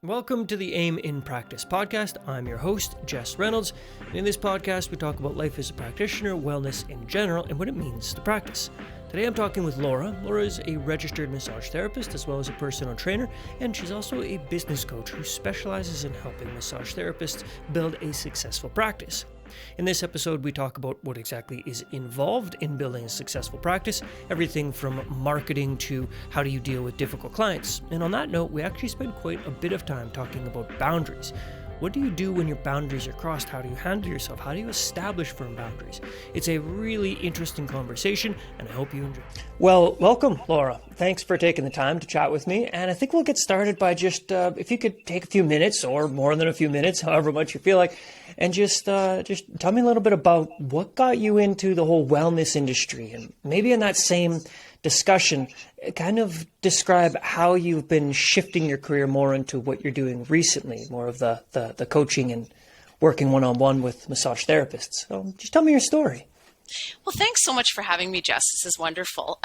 Welcome to the Aim in Practice podcast. I'm your host, Jess Reynolds. And in this podcast, we talk about life as a practitioner, wellness in general, and what it means to practice. Today, I'm talking with Laura. Laura is a registered massage therapist as well as a personal trainer, and she's also a business coach who specializes in helping massage therapists build a successful practice. In this episode, we talk about what exactly is involved in building a successful practice, everything from marketing to how do you deal with difficult clients. And on that note, we actually spend quite a bit of time talking about boundaries. What do you do when your boundaries are crossed? How do you handle yourself? How do you establish firm boundaries? It's a really interesting conversation, and I hope you enjoy. Well, welcome, Laura. Thanks for taking the time to chat with me. And I think we'll get started by just, if you could take a few minutes or more than a few minutes, however much you feel like, and just tell me a little bit about what got you into the whole wellness industry. And maybe in that same discussion, kind of describe how you've been shifting your career more into what you're doing recently, more of the coaching and working one-on-one with massage therapists. So just tell me your story. Well, thanks so much for having me, Jess. This is wonderful.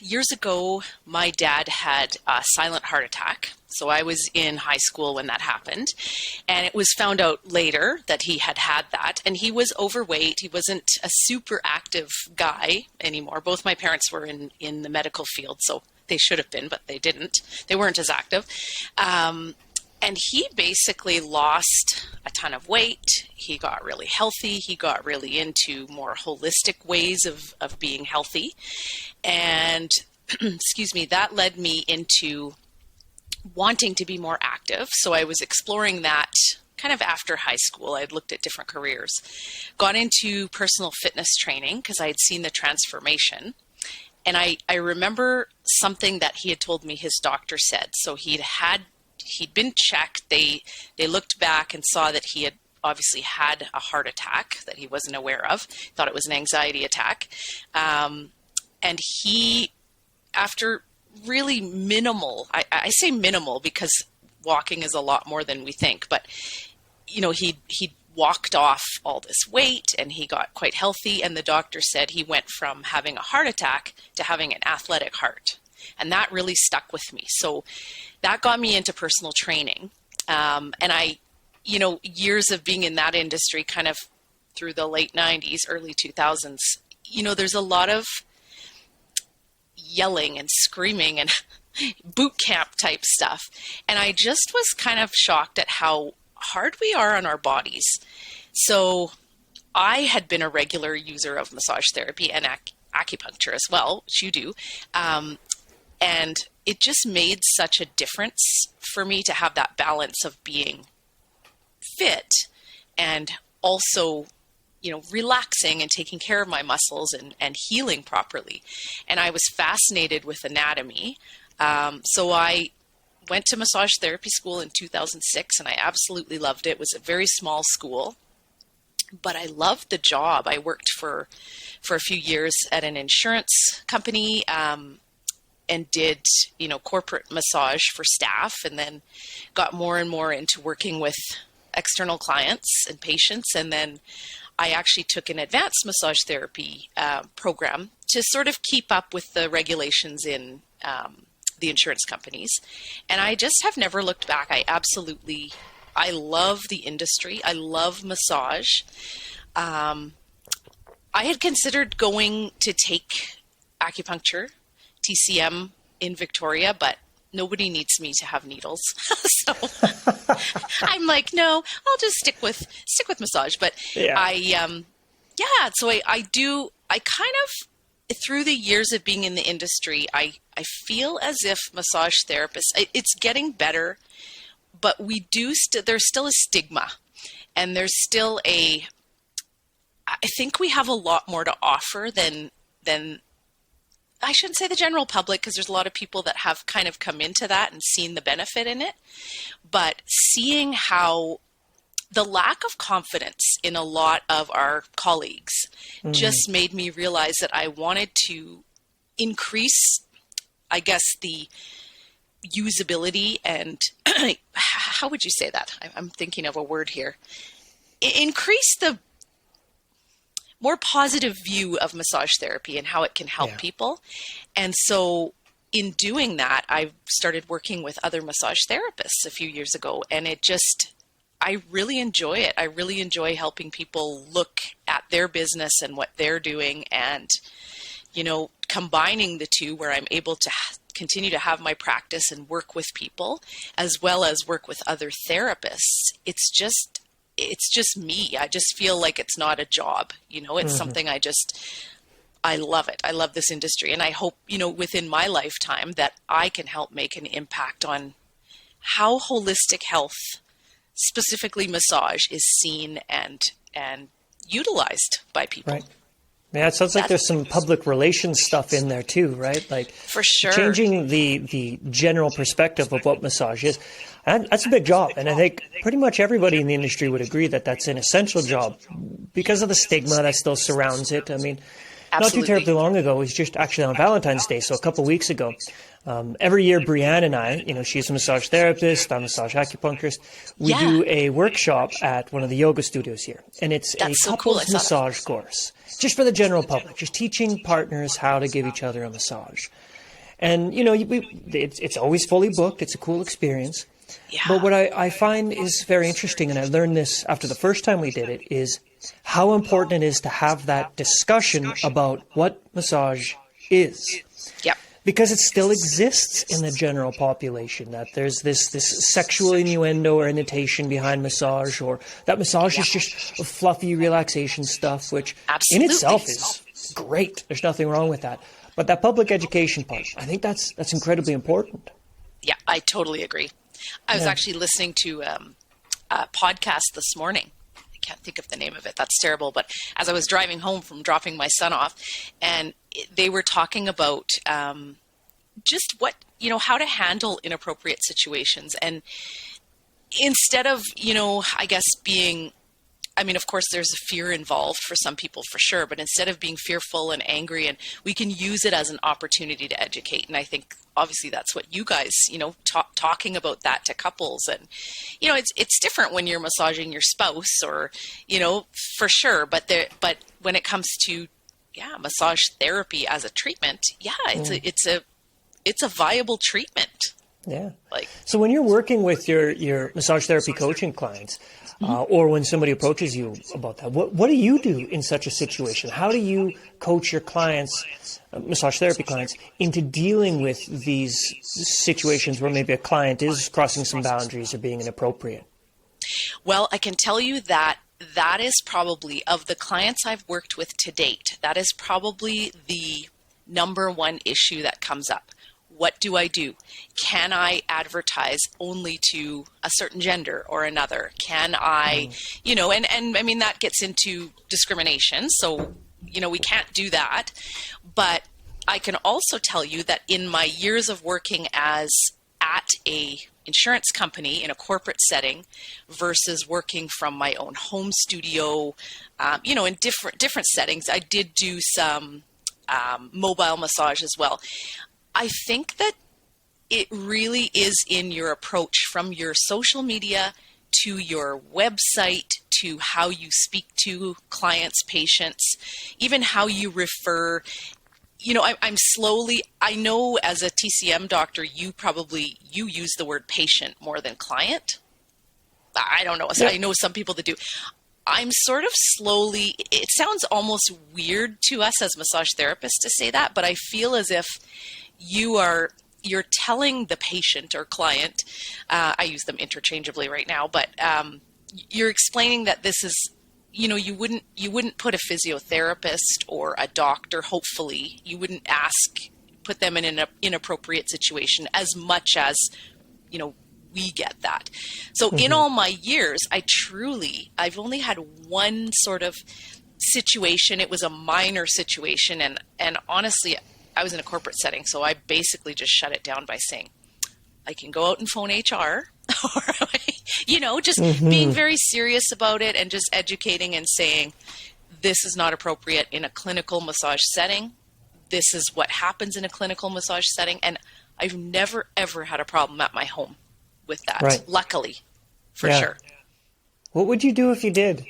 Years ago, my dad had a silent heart attack. So I was in high school when that happened. And it was found out later that he had that. And he was overweight. He wasn't a super active guy anymore. Both my parents were in the medical field, so they should have been, but they didn't. They weren't as active. And he basically lost a ton of weight. He got really healthy. He got really into more holistic ways of being healthy. And, that led me into wanting to be more active. So I was exploring that kind of after high school. I'd looked at different careers. Got into personal fitness training because I had seen the transformation. And I remember something that he had told me his doctor said. So he'd been checked. They looked back and saw that he had obviously had a heart attack that he wasn't aware of, thought it was an anxiety attack. And he, after really minimal, I say minimal because walking is a lot more than we think, but he walked off all this weight and he got quite healthy. And the doctor said he went from having a heart attack to having an athletic heart. And that really stuck with me. So that got me into personal training. And I, years of being in that industry kind of through the late 90s, early 2000s, there's a lot of yelling and screaming and boot camp type stuff. And I just was kind of shocked at how hard we are on our bodies. So I had been a regular user of massage therapy and acupuncture as well, which you do. And it just made such a difference for me to have that balance of being fit and also, relaxing and taking care of my muscles and healing properly. And I was fascinated with anatomy. So I went to massage therapy school in 2006 and I absolutely loved it. It was a very small school, but I loved the job. I worked for a few years at an insurance company, and did, corporate massage for staff, and then got more and more into working with external clients and patients. And then I actually took an advanced massage therapy program to sort of keep up with the regulations in the insurance companies. And I just have never looked back. I love the industry. I love massage. I had considered going to take acupuncture, TCM in Victoria, but nobody needs me to have needles. So I'm like, no, I'll just stick with massage. But yeah. So I kind of, through the years of being in the industry, I feel as if massage therapists, it's getting better, but there's still a stigma, and there's still I think we have a lot more to offer than I shouldn't say the general public, because there's a lot of people that have kind of come into that and seen the benefit in it. But seeing how the lack of confidence in a lot of our colleagues just made me realize that I wanted to increase, I guess, the usability and how would you say that? I'm thinking of a word here. Increase the more positive view of massage therapy and how it can help people. And so in doing that, I started working with other massage therapists a few years ago, and I really enjoy it. I really enjoy helping people look at their business and what they're doing, and, combining the two, where I'm able to continue to have my practice and work with people as well as work with other therapists. It's just me. I just feel like it's not a job. It's something I love it. I love this industry. And I hope, within my lifetime that I can help make an impact on how holistic health, specifically massage, is seen and utilized by people. Right. Yeah, it sounds like there's some public relations stuff in there too, right? Like, for sure, changing the general perspective of what massage is. And that's a big job. And I think pretty much everybody in the industry would agree that that's an essential job because of the stigma that still surrounds it. I mean, absolutely. Not too terribly long ago, it was just actually on Valentine's Day, so a couple of weeks ago. Every year, Brianne and I, she's a massage therapist, I'm a massage acupuncturist. We do a workshop at one of the yoga studios here. And it's a couples massage course, just for the general public, just teaching partners how to give each other a massage. And, it's always fully booked. It's a cool experience. Yeah. But what I find is very interesting, and I learned this after the first time we did it, is how important it is to have that discussion about what massage is. Yep. Because it still exists in the general population, that there's this sexual innuendo or annotation behind massage, or that massage is just fluffy relaxation stuff, which in itself is great. There's nothing wrong with that. But that public education part, I think that's incredibly important. Yeah, I totally agree. I was actually listening to a podcast this morning. I can't think of the name of it. That's terrible. But as I was driving home from dropping my son off, and they were talking about just how to handle inappropriate situations. And instead of, I guess of course there's a fear involved for some people for sure, but instead of being fearful and angry, and we can use it as an opportunity to educate. And I think obviously that's what you guys, talking about that to couples. And, it's different when you're massaging your spouse or, for sure. But when it comes to, massage therapy as a treatment, it's a viable treatment. Yeah. So when you're working with your massage therapy coaching clients, or when somebody approaches you about that, what do you do in such a situation? How do you coach your clients, massage therapy clients, into dealing with these situations where maybe a client is crossing some boundaries or being inappropriate? Well, I can tell you that is probably, of the clients I've worked with to date, that is probably the number one issue that comes up. What do I do? Can I advertise only to a certain gender or another? Can I, and I mean, that gets into discrimination. So, we can't do that. But I can also tell you that in my years of working at a insurance company in a corporate setting versus working from my own home studio, in different settings, I did do some mobile massage as well. I think that it really is in your approach, from your social media to your website to how you speak to clients, patients, even how you refer. I know as a TCM doctor, you use the word patient more than client. I don't know. Yeah. I know some people that do. I'm sort of slowly, it sounds almost weird to us as massage therapists to say that, but I feel as if you're telling the patient or client, I use them interchangeably right now, but you're explaining that this is, you wouldn't put a physiotherapist or a doctor, hopefully, you wouldn't put them in an inappropriate situation as much as, we get that. So in all my years, I've only had one sort of situation. It was a minor situation. And honestly, I was in a corporate setting, so I basically just shut it down by saying, I can go out and phone HR, or, just being very serious about it and just educating and saying, this is not appropriate in a clinical massage setting. This is what happens in a clinical massage setting. And I've never, ever had a problem at my home with that, right. Luckily, for sure. What would you do if you did?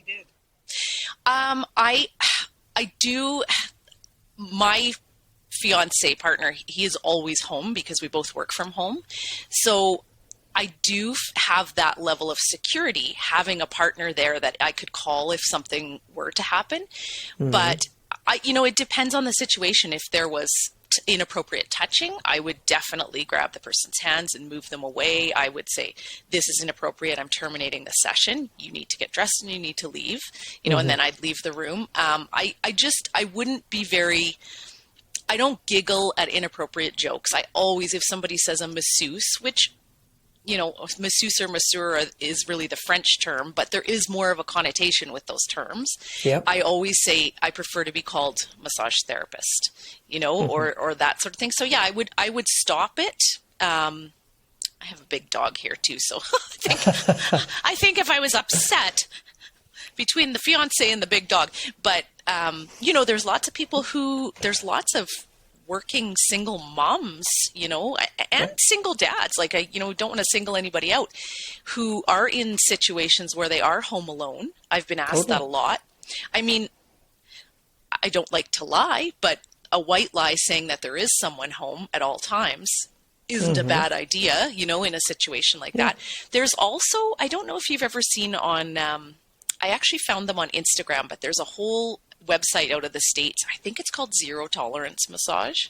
I do, my fiance partner, he is always home because we both work from home. So I do have that level of security, having a partner there that I could call if something were to happen. But it depends on the situation. If there was inappropriate touching, I would definitely grab the person's hands and move them away. I would say, this is inappropriate. I'm terminating the session. You need to get dressed and you need to leave, and then I'd leave the room. I wouldn't be I don't giggle at inappropriate jokes. I always, if somebody says a masseuse, which, masseuse or masseur is really the French term, but there is more of a connotation with those terms. Yep. I always say I prefer to be called massage therapist, or that sort of thing. So yeah, I would stop it. I have a big dog here too, so I think if I was upset between the fiance and the big dog, but there's lots of people there's lots of working single moms, and single dads, like I, don't want to single anybody out, who are in situations where they are home alone. I've been asked that a lot. I mean, I don't like to lie, but a white lie saying that there is someone home at all times isn't a bad idea, in a situation like that. There's also, I don't know if you've ever seen on, I actually found them on Instagram, but there's a whole website out of the States. I think it's called Zero Tolerance Massage.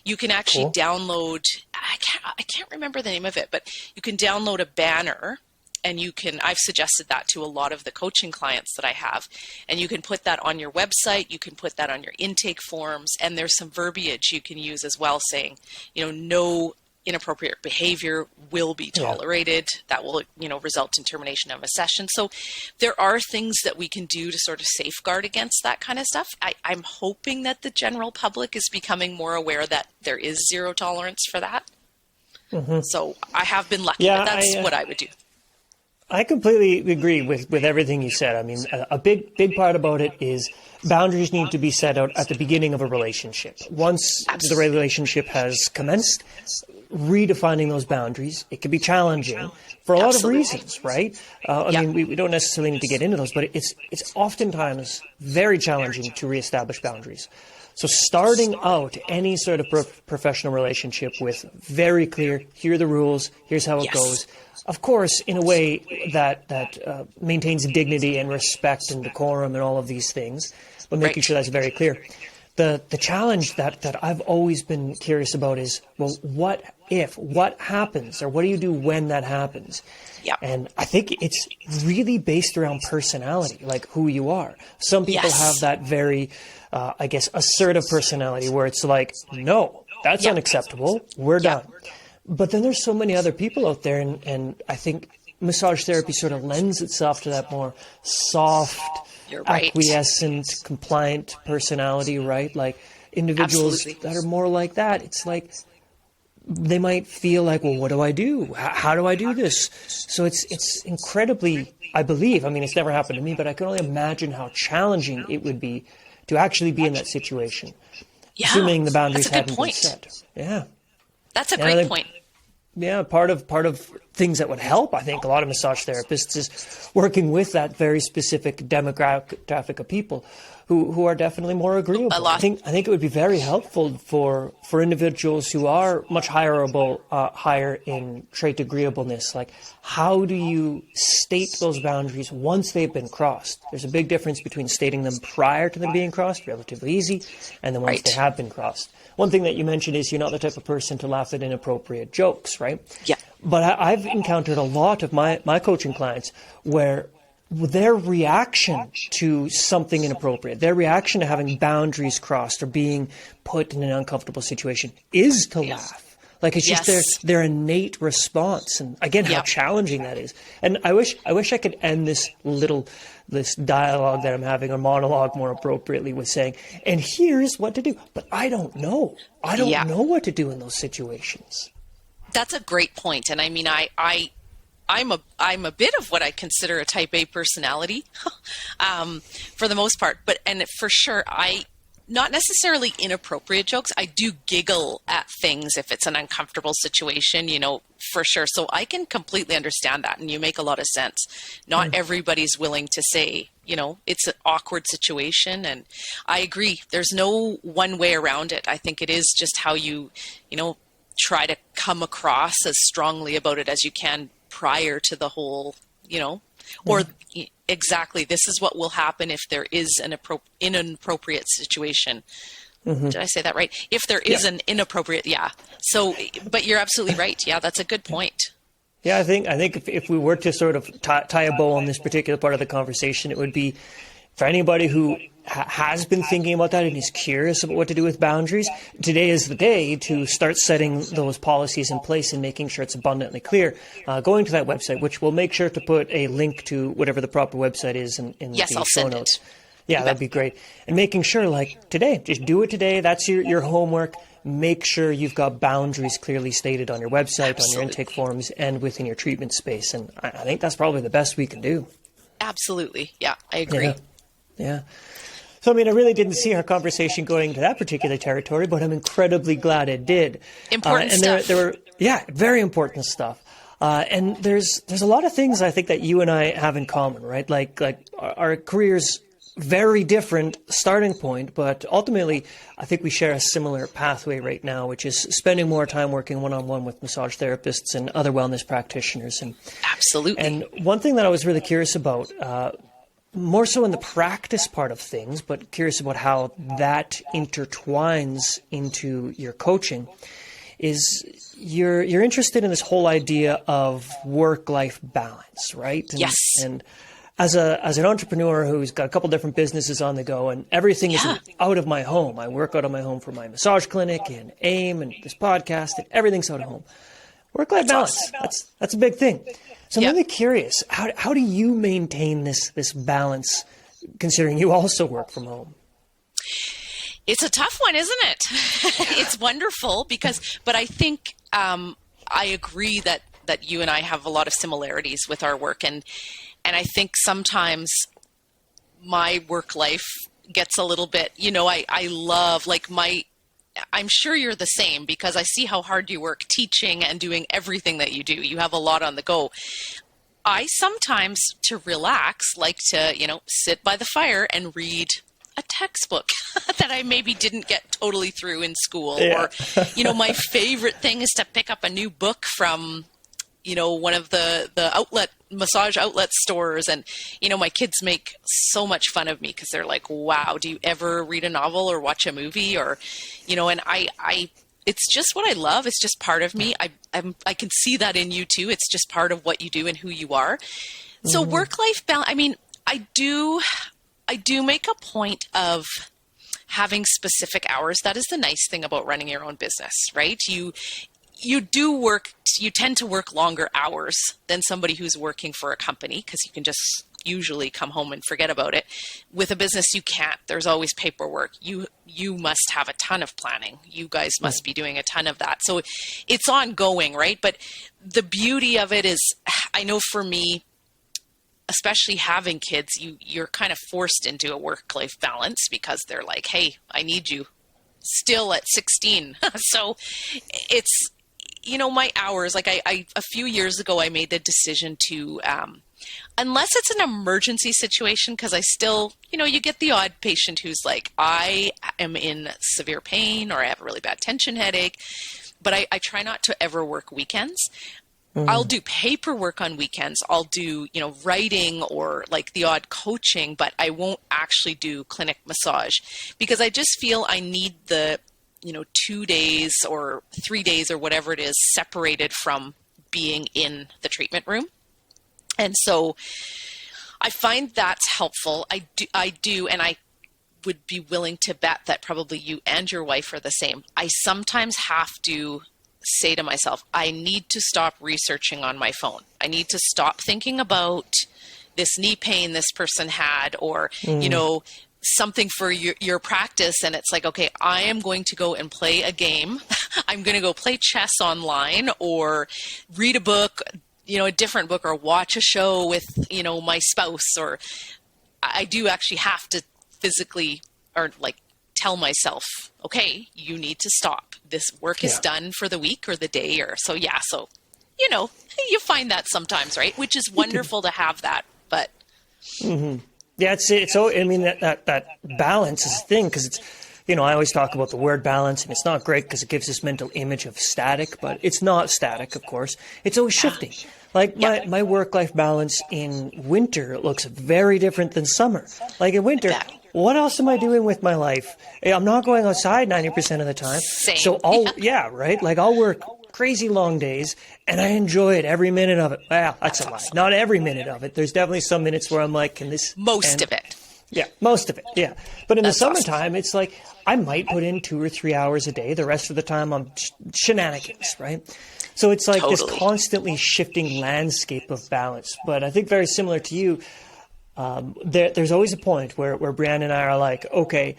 You can actually download, I can't remember the name of it, but you can download a banner, and I've suggested that to a lot of the coaching clients that I have, and you can put that on your website, you can put that on your intake forms, and there's some verbiage you can use as well saying, no inappropriate behavior will be tolerated. That will, result in termination of a session. So there are things that we can do to sort of safeguard against that kind of stuff. I'm hoping that the general public is becoming more aware that there is zero tolerance for that. So I have been lucky, but that's what I would do. I completely agree with everything you said. I mean, a big part about it is boundaries need to be set out at the beginning of a relationship. Once the relationship has commenced, redefining those boundaries, it can be challenging for a lot of reasons, right? I mean, we don't necessarily need to get into those, but it's oftentimes very challenging to reestablish boundaries. So starting out any sort of professional relationship with very clear, here are the rules, here's how it goes. Of course, in a way that maintains dignity and respect and decorum and all of these things, but making sure that's very clear. The challenge that I've always been curious about is, well, what happens, or what do you do when that happens? Yeah. And I think it's really based around personality, like who you are. Some people have that very, assertive personality where it's like, no, that's unacceptable. We're done. But then there's so many other people out there, and I think massage therapy sort of lends itself to that more soft, acquiescent, compliant personality, right? Like individuals that are more like that. It's like they might feel like, well, what do I do? How do I do this? So it's incredibly, I believe, I mean, it's never happened to me, but I can only imagine how challenging it would be to actually be in that situation, assuming the boundaries hadn't been set. Yeah. That's a great point. Yeah, part of things that would help, I think, a lot of massage therapists is working with that very specific demographic of people who are definitely more agreeable. I think it would be very helpful for individuals who are much higher in trait agreeableness. Like, how do you state those boundaries once they've been crossed? There's a big difference between stating them prior to them being crossed, relatively easy, and then once they have been crossed. One thing that you mentioned is you're not the type of person to laugh at inappropriate jokes, right? Yeah. But I've encountered a lot of my coaching clients where their reaction to something inappropriate, their reaction to having boundaries crossed or being put in an uncomfortable situation is to laugh. Like, it's just their innate response. And again, how challenging that is. And I wish I could end this dialogue that I'm having, or monologue more appropriately, with saying, and here's what to do. But I don't know. I don't know what to do in those situations. That's a great point. And I mean, I'm a bit of what I consider a type A personality, for the most part. And for sure, not necessarily inappropriate jokes. I do giggle at things if it's an uncomfortable situation, for sure. So I can completely understand that. And you make a lot of sense. Not everybody's willing to say, it's an awkward situation. And I agree. There's no one way around it. I think it is just how you, try to come across as strongly about it as you can prior to the whole, or exactly, this is what will happen if there is an inappropriate situation. Did I say that right? If there is an inappropriate, So, but you're absolutely right. Yeah, that's a good point. Yeah, I think if we were to sort of tie a bow on this particular part of the conversation, it would be for anybody who has been thinking about that and is curious about what to do with boundaries. Today is the day to start setting those policies in place and making sure it's abundantly clear. Going to that website, which we'll make sure to put a link to whatever the proper website is in the show notes. Yeah, that'd be great. And making sure, like today, just do it today. That's your homework. Make sure you've got boundaries clearly stated on your website, on your intake forms, and within your treatment space. And I think that's probably the best we can do. Absolutely. Yeah, I agree. Yeah. So, I really didn't see our conversation going to that particular territory, but I'm incredibly glad it did. Important stuff. There were, very important stuff. And there's a lot of things I think that you and I have in common, right? Like our careers, very different starting point, but ultimately, I think we share a similar pathway right now, which is spending more time working one-on-one with massage therapists and other wellness practitioners. And absolutely. And one thing that I was really curious about, more so in the practice part of things, but curious about how that intertwines into your coaching, is you're interested in this whole idea of work-life balance, right? Yes. And as an entrepreneur who's got a couple different businesses on the go, and everything is out of my home. I work out of my home for my massage clinic and AIM and this podcast, and everything's out of home. Work-life balance. Awesome. That's a big thing. So I'm really curious, how do you maintain this balance, considering you also work from home? It's a tough one, isn't it? It's wonderful but I think I agree that you and I have a lot of similarities with our work, and I think sometimes my work life gets a little bit, I love I'm sure you're the same, because I see how hard you work teaching and doing everything that you do. You have a lot on the go. I sometimes, to relax, like to, sit by the fire and read a textbook that I maybe didn't get totally through in school. Yeah. Or, my favorite thing is to pick up a new book from, one of the massage outlet stores. And, my kids make so much fun of me because they're like, wow, do you ever read a novel or watch a movie? Or, and I it's just what I love. It's just part of me. I can see that in you too. It's just part of what you do and who you are. So work-life balance, I do make a point of having specific hours. That is the nice thing about running your own business, right? You tend to work longer hours than somebody who's working for a company, because you can just usually come home and forget about it. With a business, you can't. There's always paperwork. You must have a ton of planning. You guys must be doing a ton of that. So it's ongoing, right? But the beauty of it is, I know for me, especially having kids, you're kind of forced into a work-life balance, because they're like, hey, I need you still at 16. So it's, my hours, like a few years ago, I made the decision to, unless it's an emergency situation, because I still, you get the odd patient who's like, I am in severe pain, or I have a really bad tension headache, but I try not to ever work weekends. I'll do paperwork on weekends. I'll do, writing or like the odd coaching, but I won't actually do clinic massage, because I just feel I need the, 2 days or 3 days or whatever it is separated from being in the treatment room. And so I find that's helpful. I do, and I would be willing to bet that probably you and your wife are the same. I sometimes have to say to myself, I need to stop researching on my phone. I need to stop thinking about this knee pain this person had, or, something for your practice. And it's like, okay, I am going to go and play a game. I'm going to go play chess online, or read a book, a different book, or watch a show with, my spouse. Or I do actually have to physically, or like tell myself, okay, you need to stop. This work is done for the week or the day or so. Yeah. So, you find that sometimes, right? Which is wonderful to have that, but. Mm-hmm. Yeah, so I mean, that balance is a thing, because it's, I always talk about the word balance, and it's not great because it gives this mental image of static, but it's not static, of course. It's always shifting. Like my work-life balance in winter looks very different than summer. Like in winter, what else am I doing with my life? I'm not going outside 90% of the time. Same. So right? Like I'll work crazy long days, and I enjoy it every minute of it. Well, that's a lie. Not every minute of it. There's definitely some minutes where I'm like, can this... Most of it. Yeah, most of it, yeah. But in the summertime, it's like I might put in 2 or 3 hours a day. The rest of the time, I'm shenanigans, right? So it's like this constantly shifting landscape of balance. But I think very similar to you, there's always a point where Brianne and I are like, okay,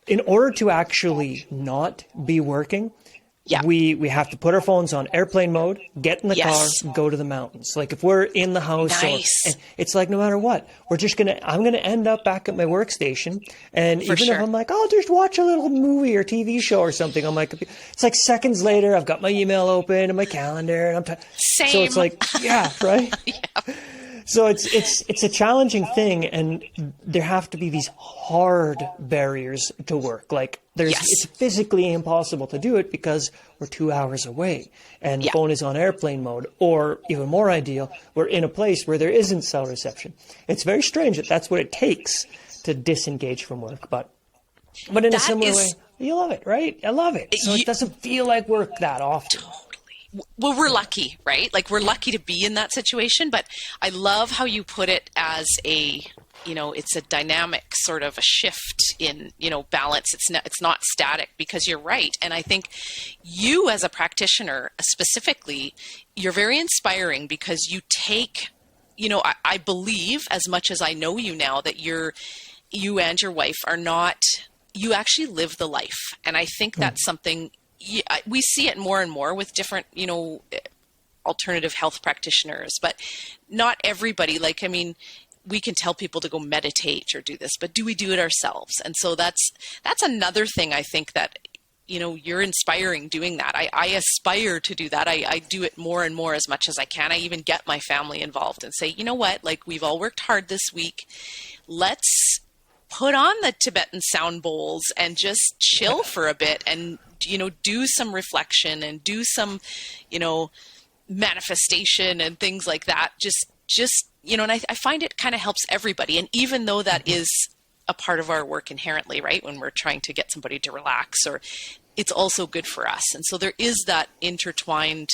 in order to actually not be working, we have to put our phones on airplane mode, get in the car, go to the mountains. Like if we're in the house, it's like no matter what, I'm going to end up back at my workstation. And if I'm like, I'll just watch a little movie or TV show or something on my computer, it's like seconds later, I've got my email open and my calendar, and Same. So it's like, right? So it's a challenging thing, and there have to be these hard barriers to work. Like it's physically impossible to do it because we're 2 hours away and the phone is on airplane mode, or even more ideal, we're in a place where there isn't cell reception. It's very strange that that's what it takes to disengage from work, but in a similar way, you love it, right? I love it. So it doesn't feel like work that often. Well, we're lucky, right? Like we're lucky to be in that situation, but I love how you put it as it's a dynamic sort of a shift in, balance. It's not static, because you're right. And I think you as a practitioner specifically, you're very inspiring because you take, I believe, as much as I know you now, that you and your wife are not, you actually live the life. And I think that's something we see it more and more with different, alternative health practitioners, but not everybody. Like, I mean, we can tell people to go meditate or do this, but do we do it ourselves? And so that's another thing I think that, you're inspiring doing that. I aspire to do that. I do it more and more as much as I can. I even get my family involved and say, you know what, like we've all worked hard this week. Let's put on the Tibetan sound bowls and just chill for a bit and, do some reflection and do some, manifestation and things like that. Just, and I find it kind of helps everybody. And even though that is a part of our work inherently, right, when we're trying to get somebody to relax, or it's also good for us. And so there is that intertwined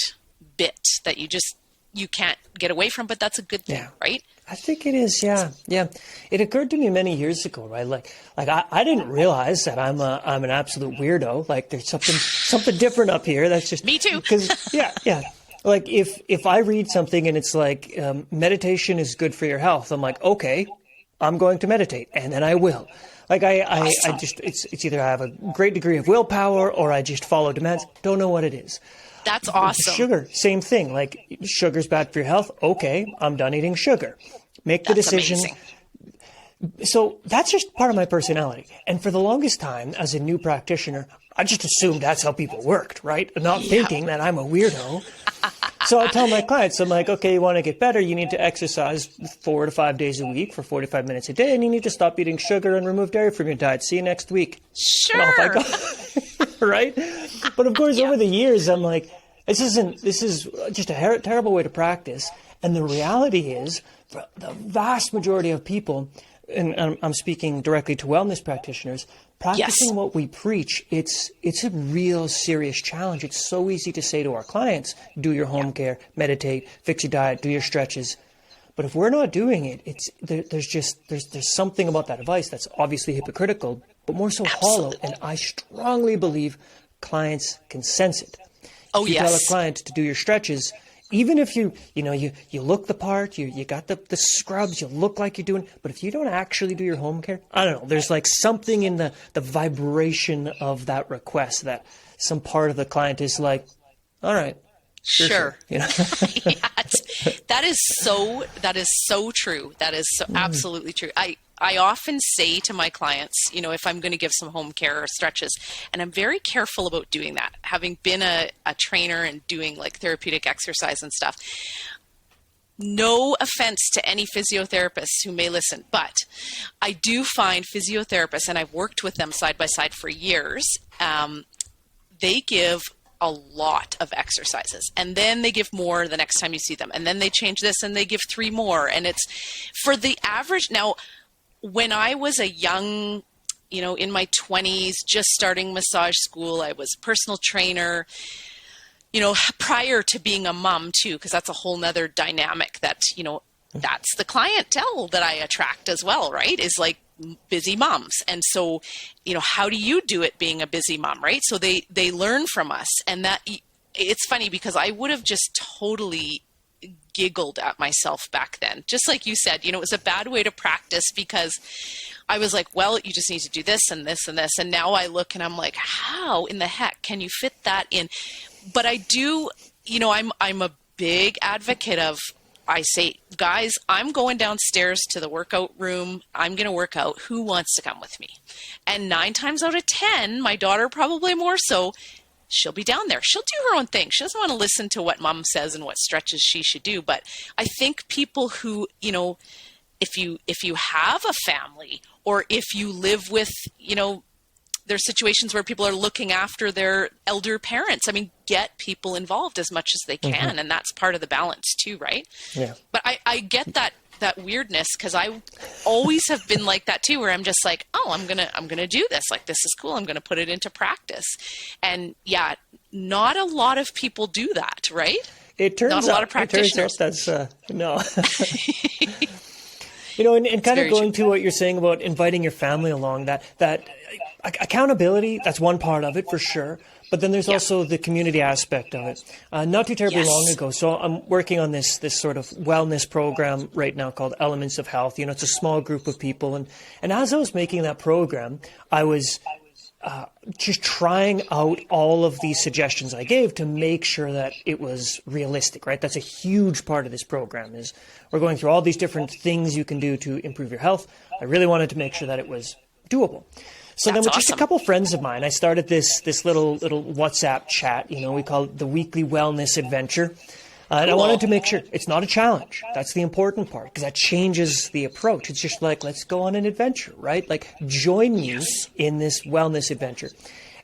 bit that you can't get away from, but that's a good thing, right? I think it is, yeah. It occurred to me many years ago, right? Like I didn't realize that I'm an absolute weirdo. Like there's something different up here. That's just me too. Because like if I read something and it's like meditation is good for your health, I'm like, okay, I'm going to meditate, and then I will. Like I just it's either I have a great degree of willpower or I just follow demands. Don't know what it is. That's awesome. Sugar, same thing. Like sugar's bad for your health. Okay, I'm done eating sugar. Make the decision. Amazing. So that's just part of my personality. And for the longest time, as a new practitioner, I just assumed that's how people worked, right? Not thinking that I'm a weirdo. So I tell my clients, I'm like, okay, you want to get better, you need to exercise 4 to 5 days a week for 45 minutes a day, and you need to stop eating sugar and remove dairy from your diet. See you next week. Sure. And off I go. Right? But of course, over the years, I'm like, this is just a terrible way to practice. And the reality is, for the vast majority of people, and I'm speaking directly to wellness practitioners, practicing what we preach, it's a real serious challenge. It's so easy to say to our clients, do your home care, meditate, fix your diet, do your stretches. But if we're not doing it, there's something about that advice that's obviously hypocritical, but more so hollow. And I strongly believe clients can sense it. Oh, if you tell a client to do your stretches, even if you look the part, you got the scrubs, you look like you're doing, but if you don't actually do your home care, I don't know, there's like something in the vibration of that request that some part of the client is like, all right. Sure. You know? That That is so true. That is so absolutely true. I often say to my clients, if I'm going to give some home care or stretches, and I'm very careful about doing that, having been a trainer and doing like therapeutic exercise and stuff. No offense to any physiotherapists who may listen, but I do find physiotherapists, and I've worked with them side by side for years, they give a lot of exercises, and then they give more the next time you see them, and then they change this and they give 3 more. And it's for the average. Now, when I was a young, in my 20s, just starting massage school, I was a personal trainer, prior to being a mom too, because that's a whole nother dynamic that, that's the clientele that I attract as well, right? Is like busy moms. And so, how do you do it being a busy mom, right? So they learn from us. And that it's funny because I would have just totally giggled at myself back then. Just like you said, it was a bad way to practice because I was like, well, you just need to do this and this and this. And now I look and I'm like, how in the heck can you fit that in? But I do, I'm a big advocate of, I say, guys, I'm going downstairs to the workout room. I'm going to work out. Who wants to come with me? And 9 times out of 10, my daughter probably more so, she'll be down there. She'll do her own thing. She doesn't want to listen to what mom says and what stretches she should do. But I think people who, if you have a family or if you live with, there's situations where people are looking after their elder parents. I mean, get people involved as much as they can. Mm-hmm. And that's part of the balance too, right? Yeah. But I get that weirdness because I always have been like that too, where I'm just like, oh, I'm gonna do this. Like, this is cool. I'm going to put it into practice. And yeah, not a lot of people do that, right? It turns not a lot of practitioners. That's no. And kind of going to what you're saying about inviting your family along, that accountability, that's one part of it for sure. But then there's also the community aspect of it. Not too terribly long ago, so I'm working on this sort of wellness program right now called Elements of Health. It's a small group of people. And as I was making that program, I was just trying out all of these suggestions I gave to make sure that it was realistic, right? That's a huge part of this program is we're going through all these different things you can do to improve your health. I really wanted to make sure that it was doable. So then with just a couple friends of mine, I started this little WhatsApp chat, we call it the Weekly Wellness Adventure. And I wanted to make sure it's not a challenge. That's the important part because that changes the approach. It's just like, let's go on an adventure, right? Like join me in this wellness adventure.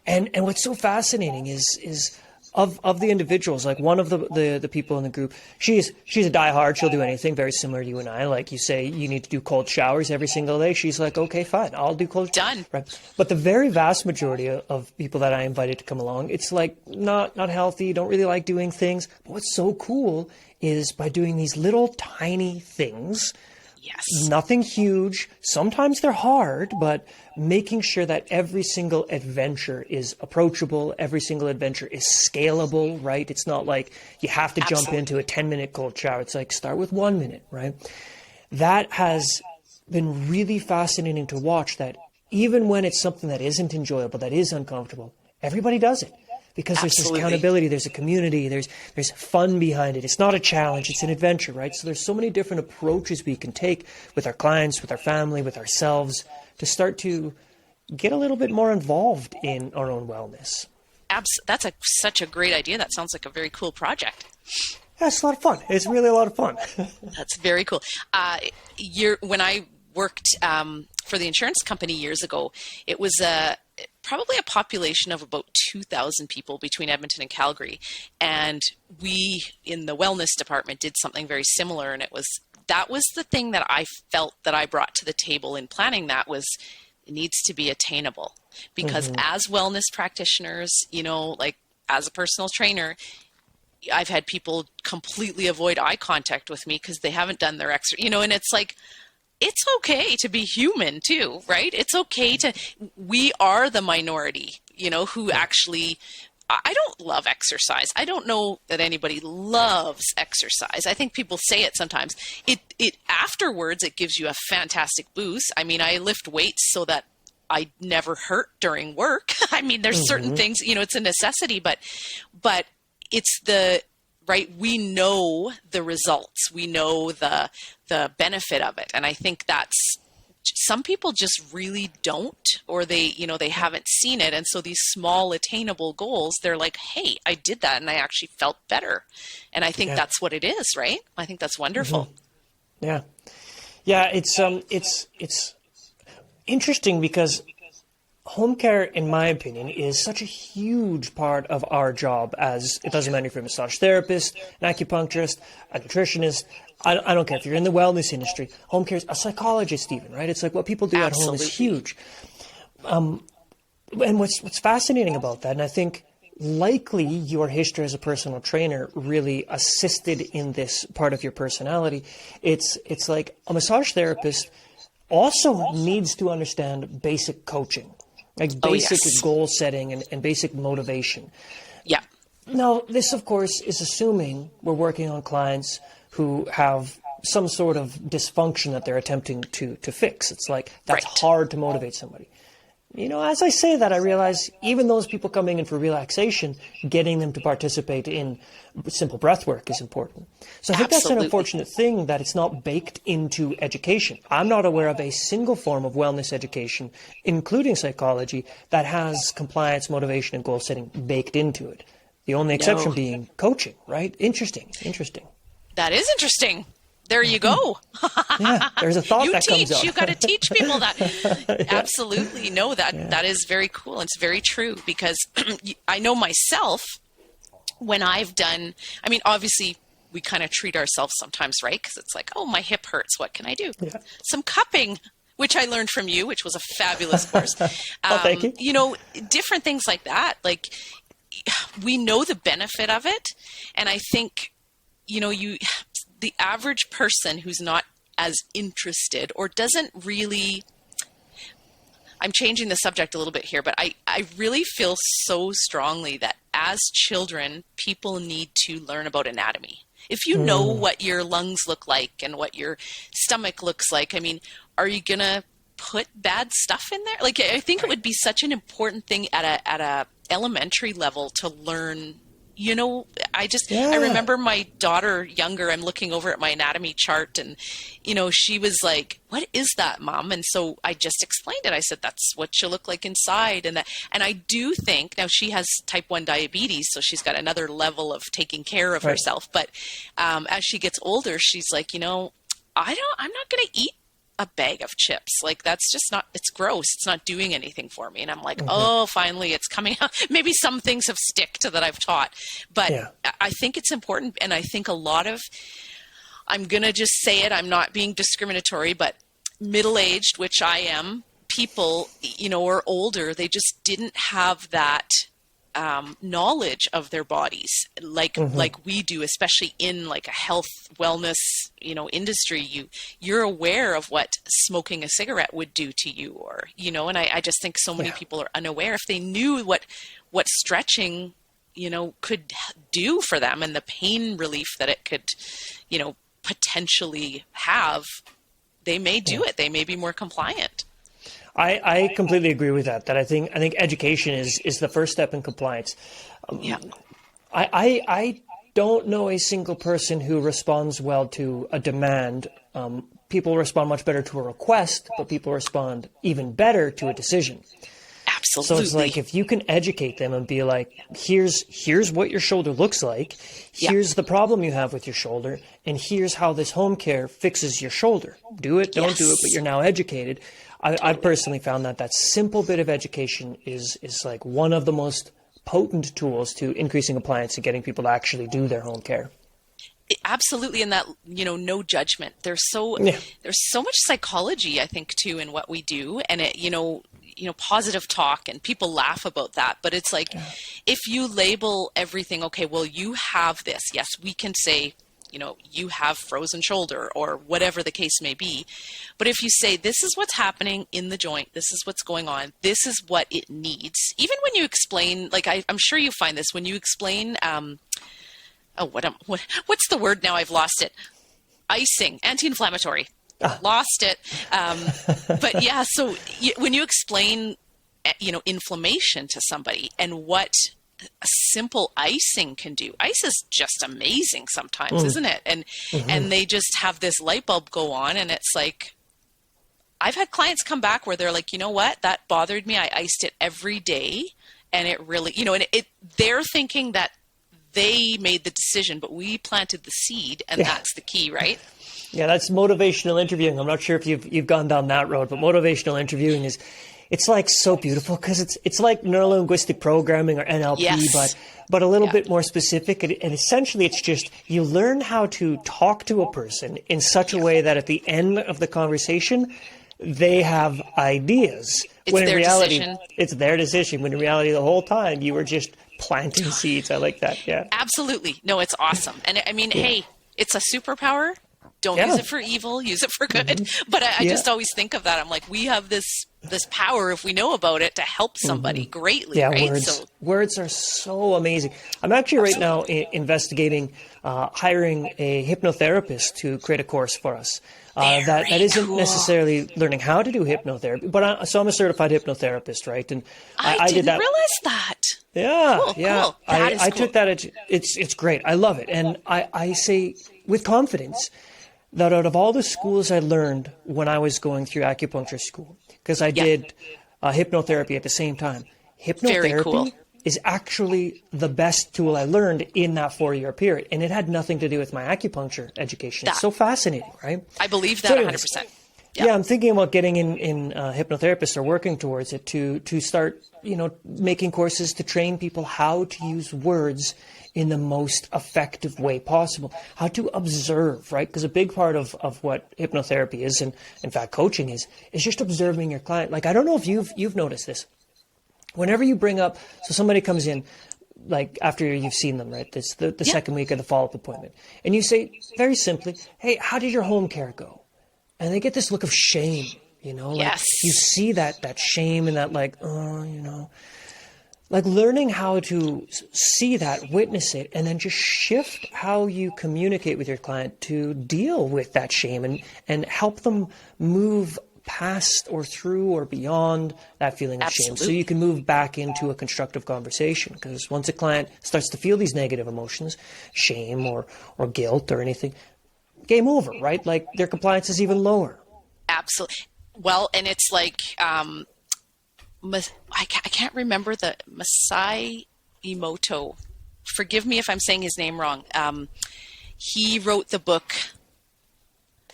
And what's so fascinating is of the individuals, like one of the people in the group, she's a diehard. She'll do anything, very similar to you and I. Like you say, you need to do cold showers every single day. She's like, okay, fine, I'll do cold showers. Done. Right. But the very vast majority of people that I invited to come along, it's like not healthy, don't really like doing things. But what's so cool is by doing these little tiny things, nothing huge. Sometimes they're hard, but making sure that every single adventure is approachable, every single adventure is scalable, right? It's not like you have to jump into a 10-minute cold shower. It's like start with 1 minute, right? That has been really fascinating to watch, that even when it's something that isn't enjoyable, that is uncomfortable, everybody does it. Because there's this accountability, there's a community, there's fun behind it. It's not a challenge, it's an adventure, right? So there's so many different approaches we can take with our clients, with our family, with ourselves to start to get a little bit more involved in our own wellness. That's such a great idea. That sounds like a very cool project. Yeah, it's a lot of fun. It's really a lot of fun. That's very cool. When I worked for the insurance company years ago, it was probably a population of about 2,000 people between Edmonton and Calgary. And we, in the wellness department, did something very similar. And that was the thing that I felt that I brought to the table in planning that was it needs to be attainable. Because as wellness practitioners, like as a personal trainer, I've had people completely avoid eye contact with me because they haven't done their exercise, and it's like, it's okay to be human too, right? It's okay we are the minority, who actually, I don't love exercise. I don't know that anybody loves exercise. I think people say it sometimes. It afterwards, it gives you a fantastic boost. I mean, I lift weights so that I never hurt during work. I mean, there's certain things, it's a necessity, but it's the right? We know the results. We know the benefit of it. And I think that's, some people just really don't, or they haven't seen it. And so these small attainable goals, they're like, hey, I did that and I actually felt better. And I think that's what it is, right? I think that's wonderful. Yeah. Yeah. It's interesting because home care, in my opinion, is such a huge part of our job. As it doesn't matter if you're a massage therapist, an acupuncturist, a nutritionist. I don't care if you're in the wellness industry. Home care is a psychologist, even, right? It's like what people do at home is huge. And what's fascinating about that, and I think likely your history as a personal trainer really assisted in this part of your personality. It's like a massage therapist also needs to understand basic coaching. Like basic goal setting and basic motivation. Yeah. Now, this, of course, is assuming we're working on clients who have some sort of dysfunction that they're attempting to fix. It's like, that's hard to motivate somebody. As I say that, I realize even those people coming in for relaxation, getting them to participate in simple breath work is important. So I think that's an unfortunate thing, that it's not baked into education. I'm not aware of a single form of wellness education, including psychology, that has compliance, motivation, and goal setting baked into it. The only exception being coaching, right? Interesting. That is interesting. There you go. Yeah, there's a thought that comes up. You got to teach people that. Absolutely. No, that is very cool. It's very true, because I know myself, when I've done, obviously we kind of treat ourselves sometimes, right? Because it's like, oh, my hip hurts. What can I do? Yeah. Some cupping, which I learned from you, which was a fabulous course. Thank you. Different things like that. Like, we know the benefit of it. And I think, the average person who's not as interested or doesn't really, I'm changing the subject a little bit here, but I really feel so strongly that as children, people need to learn about anatomy. If you know what your lungs look like and what your stomach looks like, are you going to put bad stuff in there? Like, I think it would be such an important thing at a elementary level to learn. I remember my daughter younger, I'm looking over at my anatomy chart and, she was like, what is that, Mom? And so I just explained it. I said, that's what you look like inside. And I do think, now she has type 1 diabetes, so she's got another level of taking care of herself. But as she gets older, she's like, I'm not going to eat a bag of chips. Like, that's just not, it's gross. It's not doing anything for me. And I'm like, oh, finally it's coming out. Maybe some things have sticked that I've taught, but I think it's important. And I think a lot of, I'm going to just say it, I'm not being discriminatory, but middle-aged, which I am, people, or older, they just didn't have that knowledge of their bodies like we do, especially in like a health wellness industry. You're aware of what smoking a cigarette would do to you, or and I just think so many people are unaware. If they knew what stretching could do for them, and the pain relief that it could potentially have, they may do it. They may be more compliant. I completely agree with that. That I think education is the first step in compliance. I don't know a single person who responds well to a demand. People respond much better to a request, but people respond even better to a decision. Absolutely. So it's like, if you can educate them and be like, here's what your shoulder looks like, here's the problem you have with your shoulder, and here's how this home care fixes your shoulder. Do it, don't do it, but you're now educated. I've personally found that simple bit of education is like one of the most potent tools to increasing compliance and getting people to actually do their home care. Absolutely. And that, no judgment. There's so much psychology, I think, too, in what we do. And it, positive talk, and people laugh about that, but it's like, if you label everything, okay, well, you have this. Yes, we can say, you have frozen shoulder or whatever the case may be. But if you say, this is what's happening in the joint, this is what's going on, this is what it needs. Even when you explain, like, I'm sure you find this when you explain, what's the word now? I've lost it. Icing, anti-inflammatory. Lost it. But so when you explain, inflammation to somebody and what a simple icing can do. Ice is just amazing sometimes, isn't it? And they just have this light bulb go on, and it's like, I've had clients come back where they're like, you know what, that bothered me. I iced it every day, and it really, and they're thinking that they made the decision, but we planted the seed, and that's the key, right? Yeah, that's motivational interviewing. I'm not sure if you've gone down that road, but motivational interviewing it's like so beautiful because it's like neurolinguistic programming or NLP, but a little bit more specific. And essentially, it's just you learn how to talk to a person in such a way that at the end of the conversation, they have ideas. It's their decision. It's their decision. When in reality, the whole time you were just planting seeds. I like that. Yeah, absolutely. No, it's awesome. And I mean, hey, it's a superpower. Don't use it for evil, use it for good. But I just always think of that. I'm like, we have this power, if we know about it, to help somebody greatly. Yeah, right? Words are so amazing. I'm actually right now investigating hiring a hypnotherapist to create a course for us. That isn't necessarily learning how to do hypnotherapy, but so I'm a certified hypnotherapist, right? And I didn't realize that. Yeah, cool. I took that. It's great. I love it, and I say with confidence that out of all the schools I learned when I was going through acupuncture school, because I did hypnotherapy at the same time, hypnotherapy is actually the best tool I learned in that 4-year period. And it had nothing to do with my acupuncture education. It's so fascinating, right? I believe that 100%. Yeah, I'm thinking about getting in hypnotherapists or working towards it to start, making courses to train people how to use words in the most effective way possible, how to observe, right? Because a big part of what hypnotherapy is, and in fact coaching is just observing your client. Like, I don't know if you've noticed this. Whenever you bring up, so somebody comes in, like after you've seen them, right? It's the second week of the follow-up appointment. And you say very simply, hey, how did your home care go? And they get this look of shame, like you see that shame and that like, like learning how to see that, witness it, and then just shift how you communicate with your client to deal with that shame and help them move past or through or beyond that feeling of shame. So you can move back into a constructive conversation, because once a client starts to feel these negative emotions, shame or guilt or anything, game over, right? Like their compliance is even lower. Absolutely. Well, and it's like, I can't remember the Masai Emoto. Forgive me if I'm saying his name wrong. He wrote the book.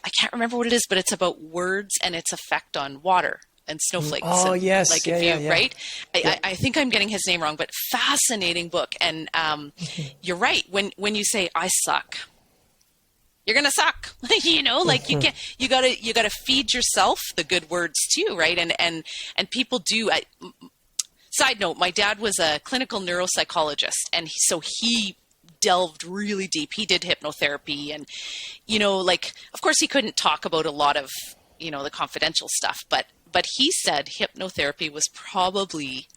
I can't remember what it is, but it's about words and its effect on water and snowflakes. Oh, and, yes. Like right? I think I'm getting his name wrong, but fascinating book. And you're right. When you say, I suck, you're going to suck, like you gotta feed yourself the good words too. Right. And people do. Side note, my dad was a clinical neuropsychologist, and so he delved really deep. He did hypnotherapy, and, of course he couldn't talk about a lot of, the confidential stuff, but he said hypnotherapy was probably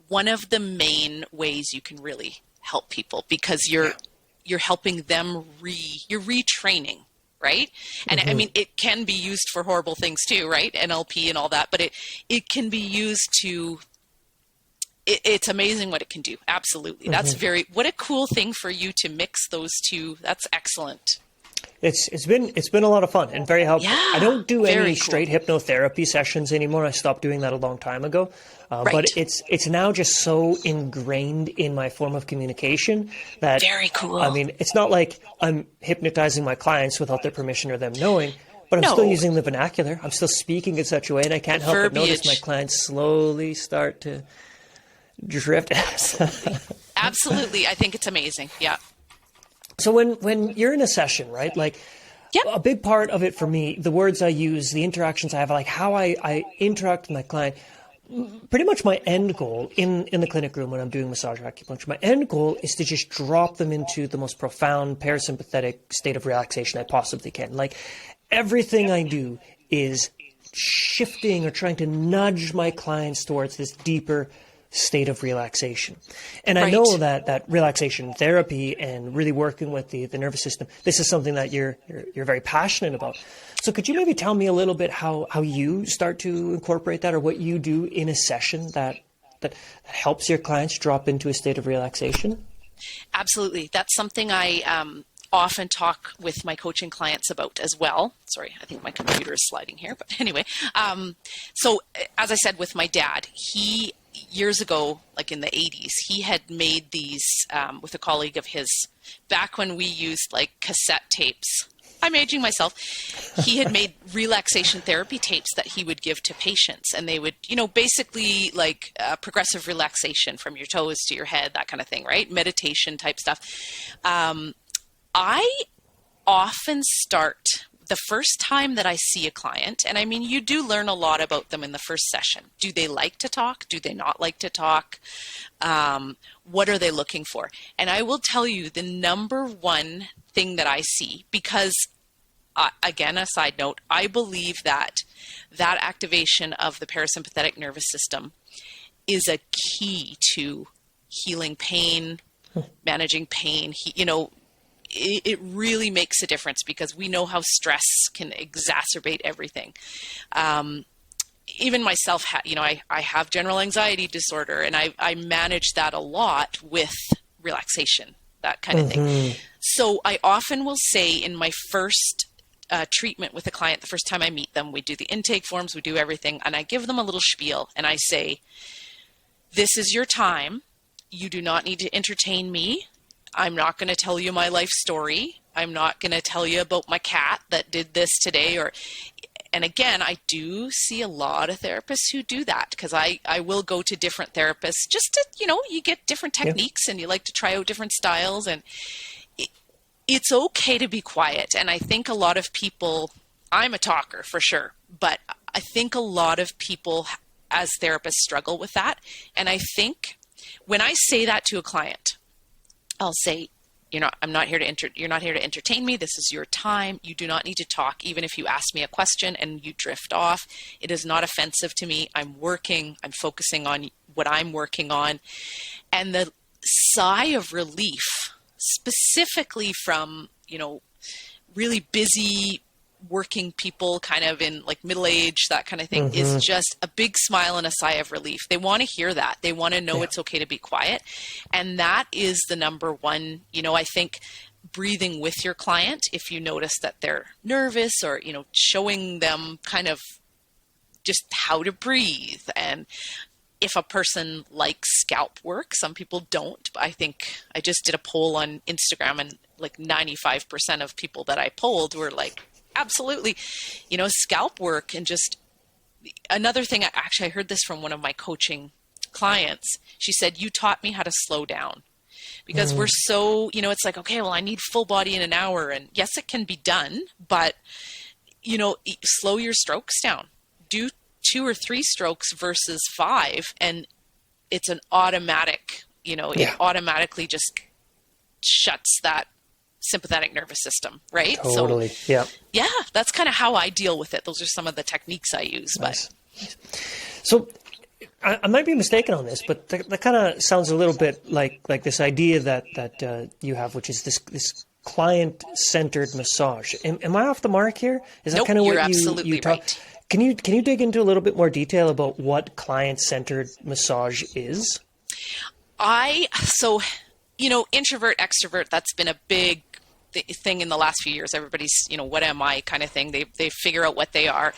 one of the main ways you can really help people, because you're helping them you're retraining, right? And I mean, it can be used for horrible things too, right? NLP and all that, but it can be used to, it's amazing what it can do. Absolutely. That's what a cool thing for you to mix those two. That's excellent. It's been a lot of fun and very helpful. Yeah, I don't do any straight hypnotherapy sessions anymore. I stopped doing that a long time ago. But it's now just so ingrained in my form of communication that very cool. I mean, it's not like I'm hypnotizing my clients without their permission or them knowing, but I'm still using the vernacular. I'm still speaking in such a way, and I can't help but notice my clients slowly start to drift. Absolutely. I think it's amazing. Yeah. So when you're in a session, right, like a big part of it for me, the words I use, the interactions I have, like how I interact with my client, pretty much my end goal in the clinic room when I'm doing massage or acupuncture, my end goal is to just drop them into the most profound parasympathetic state of relaxation I possibly can. Like everything I do is shifting or trying to nudge my clients towards this deeper state of relaxation. And I know that relaxation therapy and really working with the nervous system, this is something that you're very passionate about. So could you maybe tell me a little bit how you start to incorporate that, or what you do in a session that that helps your clients drop into a state of relaxation? Absolutely. That's something I often talk with my coaching clients about as well. Sorry, I think my computer is sliding here, but anyway. So as I said, with my dad, he years ago, like in the 80s, he had made these with a colleague of his back when we used like cassette tapes. I'm aging myself. He had made relaxation therapy tapes that he would give to patients, and they would, basically like progressive relaxation from your toes to your head, that kind of thing, right? Meditation type stuff. I often start the first time that I see a client, and I mean, you do learn a lot about them in the first session. Do they like to talk? Do they not like to talk? What are they looking for? And I will tell you the number one thing that I see, because again, a side note, I believe that activation of the parasympathetic nervous system is a key to healing pain, managing pain. It really makes a difference, because we know how stress can exacerbate everything. Even myself, I have general anxiety disorder, and I manage that a lot with relaxation, that kind of thing. So I often will say in my first treatment with a client, the first time I meet them, we do the intake forms, we do everything, and I give them a little spiel, and I say, this is your time. You do not need to entertain me. I'm not going to tell you my life story. I'm not going to tell you about my cat that did this today. And again, I do see a lot of therapists who do that, because I will go to different therapists just to, you get different techniques and you like to try out different styles, and it's okay to be quiet. And I think a lot of people, I'm a talker for sure, but I think a lot of people as therapists struggle with that. And I think when I say that to a client, I'll say, I'm not here to you're not here to entertain me. This is your time. You do not need to talk. Even if you ask me a question and you drift off, it is not offensive to me. I'm focusing on what I'm working on. And the sigh of relief, specifically from, really busy working people, kind of in like middle age, that kind of thing, is just a big smile and a sigh of relief. They want to hear that. They want to know it's okay to be quiet. And that is the number one, I think, breathing with your client. If you notice that they're nervous, or, showing them kind of just how to breathe. And if a person likes scalp work, some people don't. But I think I just did a poll on Instagram, and like 95% of people that I polled were like, absolutely, scalp work. And just another thing, I heard this from one of my coaching clients. She said, you taught me how to slow down, because we're so, it's like, okay, well, I need full body in an hour. And yes, it can be done, but, slow your strokes down. Do 2 or 3 strokes versus 5. And it's an automatic, it automatically just shuts that sympathetic nervous system, right? Totally. So, yeah, that's kind of how I deal with it. Those are some of the techniques I use. Nice. But so I might be mistaken on this, but that kind of sounds a little bit like this idea that you have, which is this client-centered massage. Am I off the mark here? Is that kind of what you talk? Right. Can you dig into a little bit more detail about what client-centered massage is? Introvert, extrovert, that's been a big thing in the last few years. Everybody's, what am I kind of thing. They figure out what they are.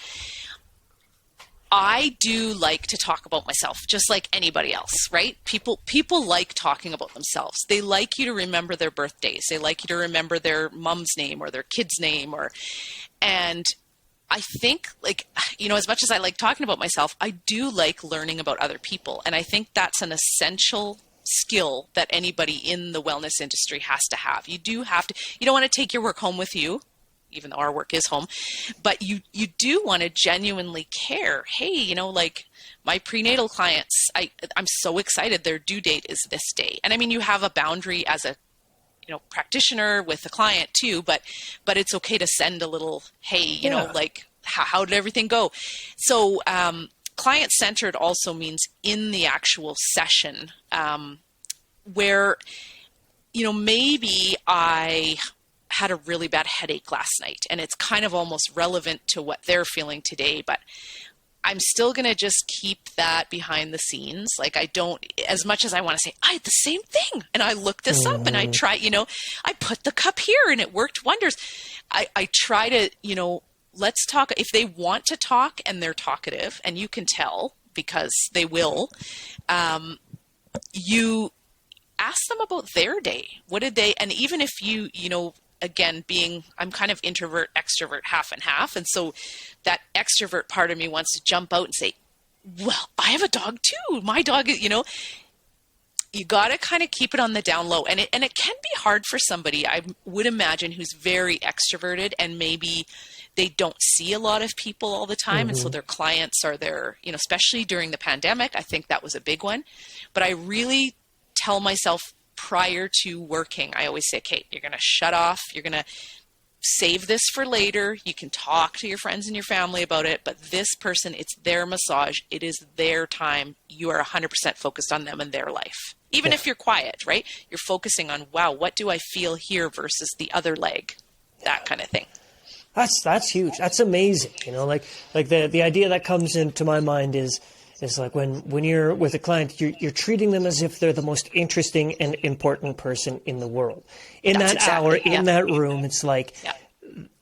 I do like to talk about myself, just like anybody else, right? People like talking about themselves. They like you to remember their birthdays. They like you to remember their mom's name or their kid's name, and I think, as much as I like talking about myself, I do like learning about other people. And I think that's an essential skill that anybody in the wellness industry has to have. You don't want to take your work home with you, even though our work is home, but you do want to genuinely care. Hey, my prenatal clients, I'm so excited their due date is this day. And I mean, you have a boundary as a practitioner with the client too, but it's okay to send a little, hey, how did everything go? So, client-centered also means in the actual session, where, maybe I had a really bad headache last night, and it's kind of almost relevant to what they're feeling today, but I'm still going to just keep that behind the scenes. Like I don't, as much as I want to say, I had the same thing. And I looked this up and I try, I put the cup here and it worked wonders. I try to, let's talk. If they want to talk and they're talkative, and you can tell because they will, you ask them about their day. What did they, and even if again, I'm kind of introvert, extrovert, half and half. And so that extrovert part of me wants to jump out and say, well, I have a dog too. My dog is, you got to kind of keep it on the down low. And it can be hard for somebody, I would imagine, who's very extroverted and maybe they don't see a lot of people all the time. And so their clients are there, especially during the pandemic. I think that was a big one. But I really tell myself prior to working, I always say, okay, you're going to shut off. You're going to save this for later. You can talk to your friends and your family about it, but this person, it's their massage. It is their time. You are 100% focused on them and their life. Even if you're quiet, right? You're focusing on, wow, what do I feel here versus the other leg? That kind of thing. That's huge. That's amazing. Like the idea that comes into my mind is like when you're with a client, you're treating them as if they're the most interesting and important person in the world. In that hour, in that room, it's like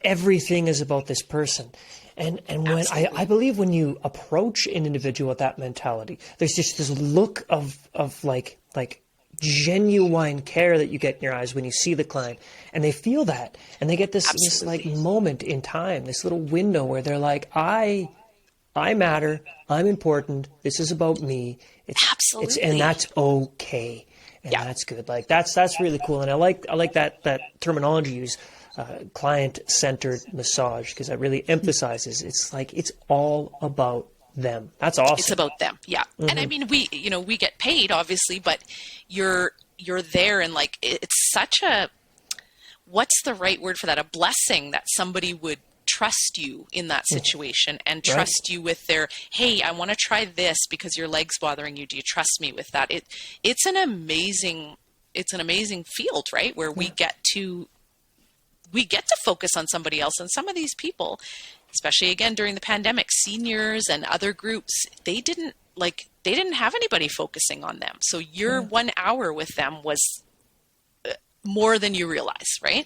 everything is about this person. And when I believe when you approach an individual with that mentality, there's just this look of like genuine care that you get in your eyes when you see the client, and they feel that, and they get this like moment in time, this little window where they're like, I matter. I'm important. This is about me. And that's okay. And that's good. Like that's really cool. And I like that terminology you use, client-centered massage, because that really emphasizes it's like it's all about them. That's awesome. It's about them. Yeah. And I mean, we get paid obviously, but you're there, and like it's such a, what's the right word for that? A blessing that somebody would trust you in that situation and trust you with their, hey, I want to try this because your leg's bothering you. Do you trust me with that? It's an amazing field, right? Where we get to focus on somebody else. And some of these people, especially again during the pandemic, seniors and other groups, they didn't have anybody focusing on them. So your 1 hour with them was more than you realize, right?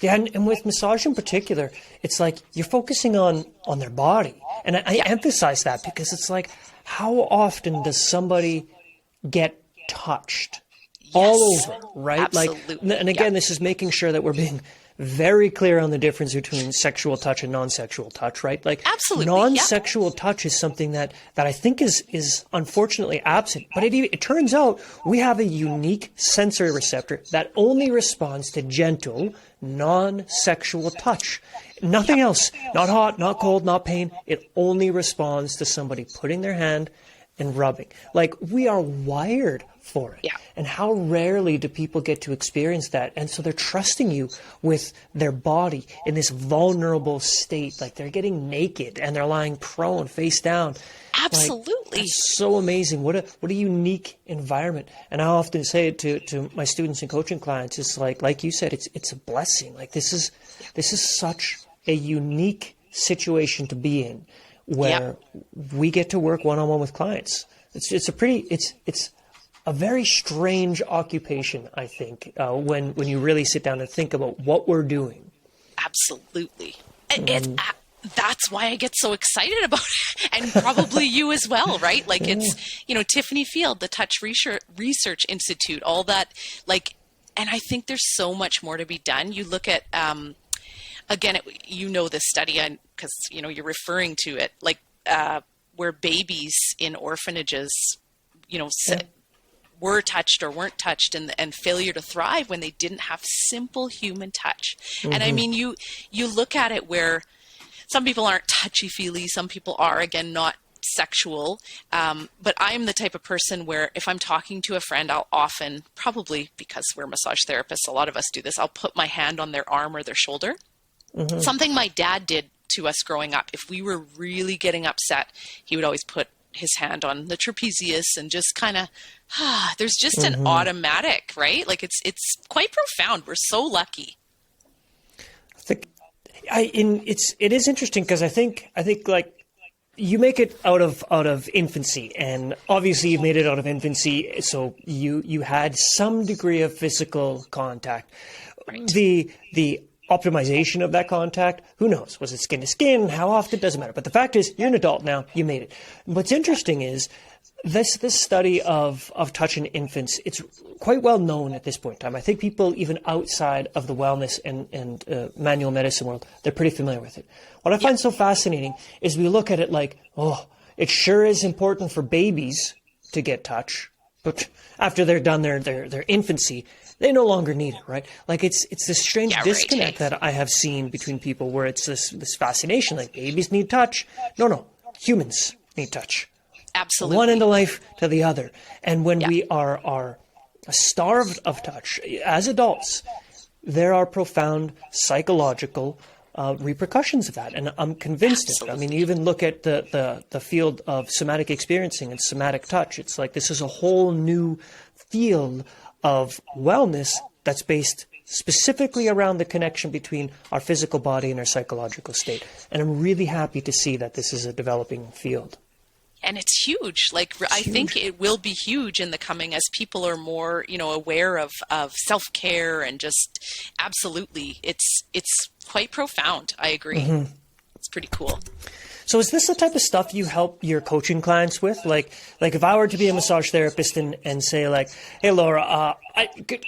Yeah, and with massage in particular, it's like you're focusing on their body. And I emphasize that because it's like, how often does somebody get touched all over, right? Absolutely. Like, and again, this is making sure that we're being very clear on the difference between sexual touch and non-sexual touch, right? Like, absolutely, non-sexual touch is something that I think is unfortunately absent. But it turns out we have a unique sensory receptor that only responds to gentle, non-sexual touch. Nothing else. Not hot, not cold, not pain. It only responds to somebody putting their hand and rubbing. Like, we are wired for it. Yeah. And how rarely do people get to experience that? And so they're trusting you with their body in this vulnerable state. Like, they're getting naked and they're lying prone, face down. Absolutely. Like, it's so amazing. What a unique environment. And I often say it to my students and coaching clients, it's like you said, it's a blessing. Like, this is such a unique situation to be in, where we get to work one-on-one with clients. It's a very strange occupation, I think, when you really sit down and think about what we're doing. Absolutely. That's why I get so excited about it, and probably you as well, right? Like, it's, Tiffany Field, the Touch Research Institute, all that, like, and I think there's so much more to be done. You look at, again, this study, because, you're referring to it, like, where babies in orphanages, were touched or weren't touched, and failure to thrive when they didn't have simple human touch. And I mean, you look at it where some people aren't touchy-feely, some people are, again, not sexual. But I'm the type of person where if I'm talking to a friend, I'll often, probably because we're massage therapists, a lot of us do this, I'll put my hand on their arm or their shoulder. Something my dad did to us growing up. If we were really getting upset, he would always put his hand on the trapezius and just kind of, there's just an automatic, right? Like, it's quite profound. We're so lucky. I think it is interesting because I think like you make it out of infancy, and obviously you've made it out of infancy. So you had some degree of physical contact. Right. The optimization of that contact, who knows? Was it skin to skin? How often? Doesn't matter. But the fact is, you're an adult now. You made it. What's interesting is this study of touch in infants. It's quite well known at this point in time. I think people even outside of the wellness and manual medicine world, they're pretty familiar with it. What I find so fascinating is we look at it like, oh, it sure is important for babies to get touch, but after they're done their infancy, they no longer need it, right? Like it's this strange disconnect that I have seen between people where it's this fascination, like babies need touch. No, humans need touch. Absolutely. One end of life to the other. And when we are starved of touch as adults, there are profound psychological repercussions of that. And I'm convinced of it. I mean, you even look at the field of somatic experiencing and somatic touch. It's like this is a whole new field of wellness that's based specifically around the connection between our physical body and our psychological state. And I'm really happy to see that this is a developing field. And it's huge. Like, I think it will be huge in the coming as people are more, aware of self-care and just absolutely. It's quite profound. I agree. Mm-hmm. It's pretty cool. So is this the type of stuff you help your coaching clients with? Like if I were to be a massage therapist and say like, hey, Laura,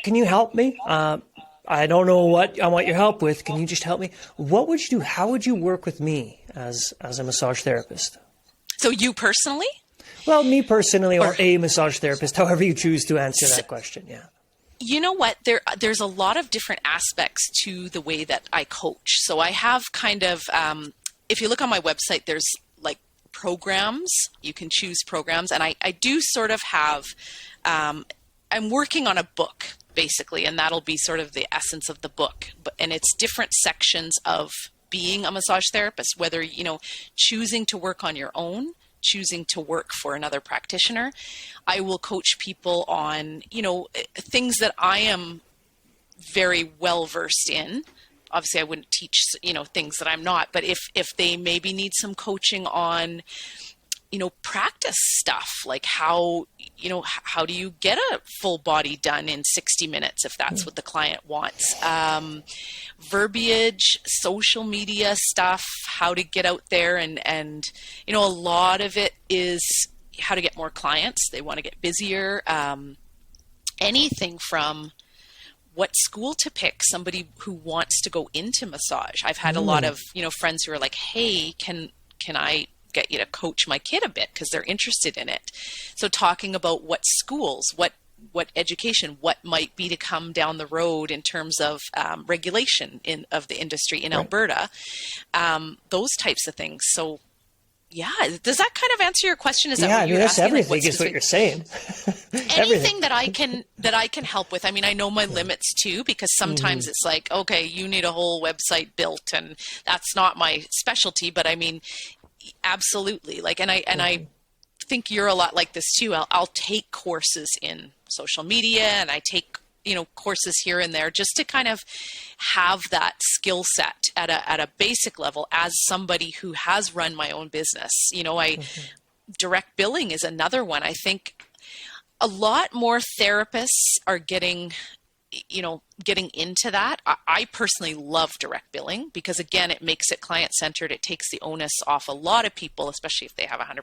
can you help me? I don't know what I want your help with. Can you just help me? What would you do? How would you work with me as a massage therapist? So you personally? Well, me personally or a massage therapist, however you choose to answer that question, yeah. You know what? There's a lot of different aspects to the way that I coach. So I have kind of, if you look on my website, there's like programs. You can choose programs. And I do sort of have, I'm working on a book, basically, and that'll be sort of the essence of the book. And it's different sections of being a massage therapist, whether, choosing to work on your own, choosing to work for another practitioner. I will coach people on, things that I am very well versed in. Obviously, I wouldn't teach, things that I'm not, but if they maybe need some coaching on, practice stuff, like how do you get a full body done in 60 minutes if that's what the client wants? Verbiage, social media stuff, how to get out there and a lot of it is how to get more clients. They want to get busier. Anything from what school to pick, somebody who wants to go into massage. I've had a lot of, friends who are like, hey, can I get you to coach my kid a bit because they're interested in it. So talking about what schools, what education, what might be to come down the road in terms of regulation of the industry in Alberta, those types of things. So yeah, does that kind of answer your question? Is that what you're that's asking? everything is what you're saying. Anything that I can help with. I mean, I know my limits too, because sometimes it's like, okay, you need a whole website built and that's not my specialty, but I mean, absolutely. Like, and I think you're a lot like this too. I'll take courses in social media and I take, courses here and there just to kind of have that skill set at a basic level as somebody who has run my own business. Direct billing is another one. I think a lot more therapists are getting into that. I personally love direct billing because, again, it makes it client-centered. It takes the onus off a lot of people, especially if they have 100%,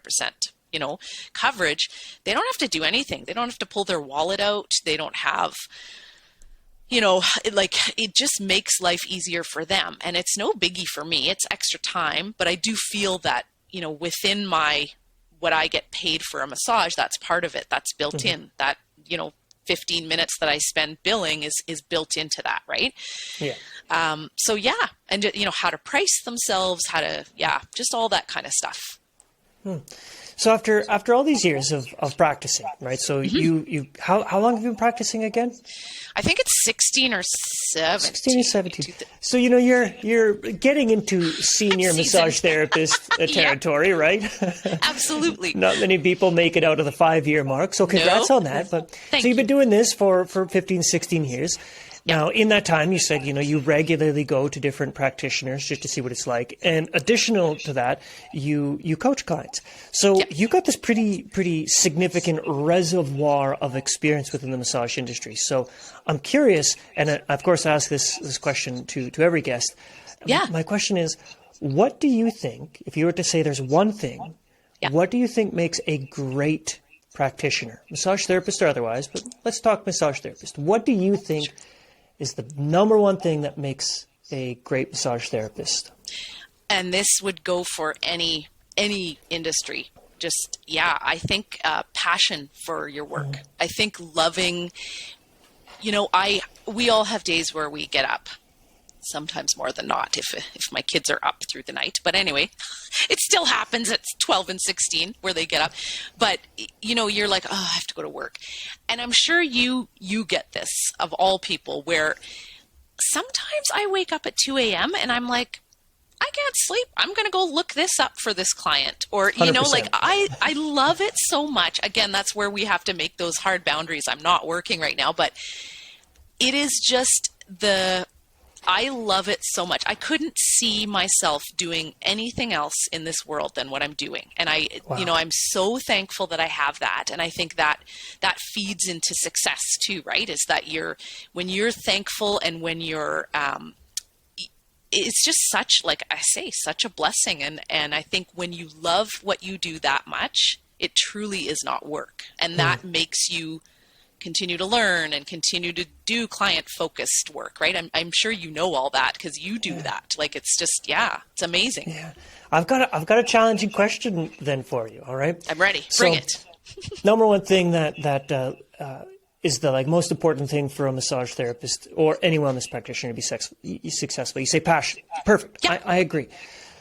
coverage. They don't have to do anything. They don't have to pull their wallet out. They don't have, it just makes life easier for them. And it's no biggie for me. It's extra time, but I do feel that, within what I get paid for a massage, that's part of it. That's built in. That, 15 minutes that I spend billing is built into that, right? Yeah. And how to price themselves, just all that kind of stuff. So after all these years of practicing, right? So you how long have you been practicing again? I think it's 16 or 17. 16 or 17. So you're getting into senior massage therapist territory, right? Absolutely. Not many people make it out of the 5-year mark. So congrats on that. But so you've been doing this for 15, 16 years. Now, in that time, you said, you regularly go to different practitioners just to see what it's like. And additional to that, you coach clients. So you got this pretty significant reservoir of experience within the massage industry. So I'm curious, and of course I ask this question to every guest. Yeah. My question is, what do you think, if you were to say there's one thing, what do you think makes a great practitioner, massage therapist or otherwise, but let's talk massage therapist. What do you think is the number one thing that makes a great massage therapist? And this would go for any industry. Just, I think passion for your work. I think loving, we all have days where we get up. Sometimes more than not if my kids are up through the night. But anyway, it still happens at 12 and 16 where they get up. But, you're like, I have to go to work. And I'm sure you get this of all people where sometimes I wake up at 2 a.m. and I'm like, I can't sleep. I'm going to go look this up for this client. Or, 100%. I love it so much. Again, that's where we have to make those hard boundaries. I'm not working right now, but it is just I love it so much. I couldn't see myself doing anything else in this world than what I'm doing. And I'm so thankful that I have that. And I think that feeds into success too, right? Is that when you're thankful and when you're, it's just such, like I say, such a blessing. And I think when you love what you do that much, it truly is not work. And that makes you continue to learn and continue to do client-focused work, right? I'm sure you know all that because you do that. Like, it's just, it's amazing. Yeah. I've got a challenging question then for you, all right? I'm ready. Bring it. Number one thing that is the most important thing for a massage therapist or any wellness practitioner to be successful. You say passion. Perfect. Yeah. I agree.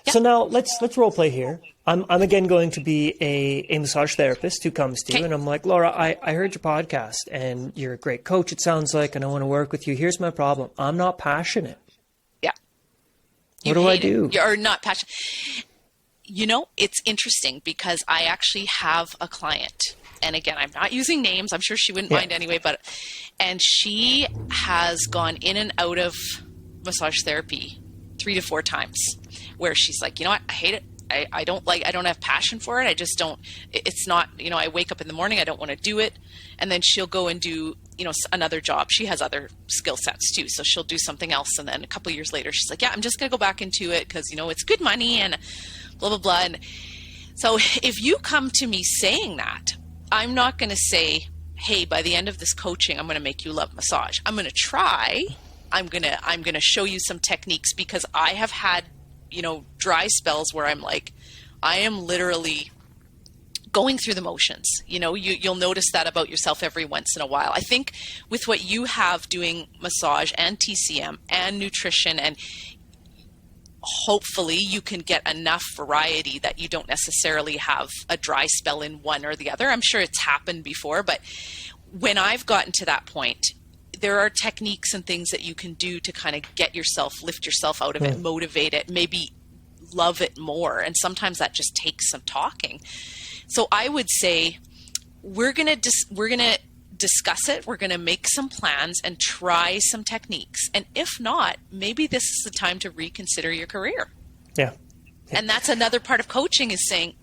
Yeah. So now let's role play here. I'm again going to be a massage therapist who comes to you and I'm like, Laura, I heard your podcast and you're a great coach, it sounds like, and I want to work with you. Here's my problem. I'm not passionate. Yeah. What do I do? You're not passionate. It's interesting because I actually have a client. And again, I'm not using names. I'm sure she wouldn't mind anyway, and she has gone in and out of massage therapy 3 to 4 times where she's like, I hate it. I don't have passion for it. I just don't, it's not, I wake up in the morning, I don't want to do it. And then she'll go and do, another job. She has other skill sets too. So she'll do something else. And then a couple of years later, she's like, I'm just going to go back into it because, it's good money and blah, blah, blah. And so if you come to me saying that, I'm not going to say, hey, by the end of this coaching, I'm going to make you love massage. I'm going to try. I'm going to show you some techniques because I have had, dry spells where I'm like, I am literally going through the motions. You'll notice that about yourself every once in a while. I think with what you have doing massage and TCM and nutrition, and hopefully you can get enough variety that you don't necessarily have a dry spell in one or the other. I'm sure it's happened before, but when I've gotten to that point, there are techniques and things that you can do to kind of lift yourself out of it, motivate it, maybe love it more. And sometimes that just takes some talking. So I would say we're going to discuss it. We're going to make some plans and try some techniques. And if not, maybe this is the time to reconsider your career. Yeah. And that's another part of coaching is saying,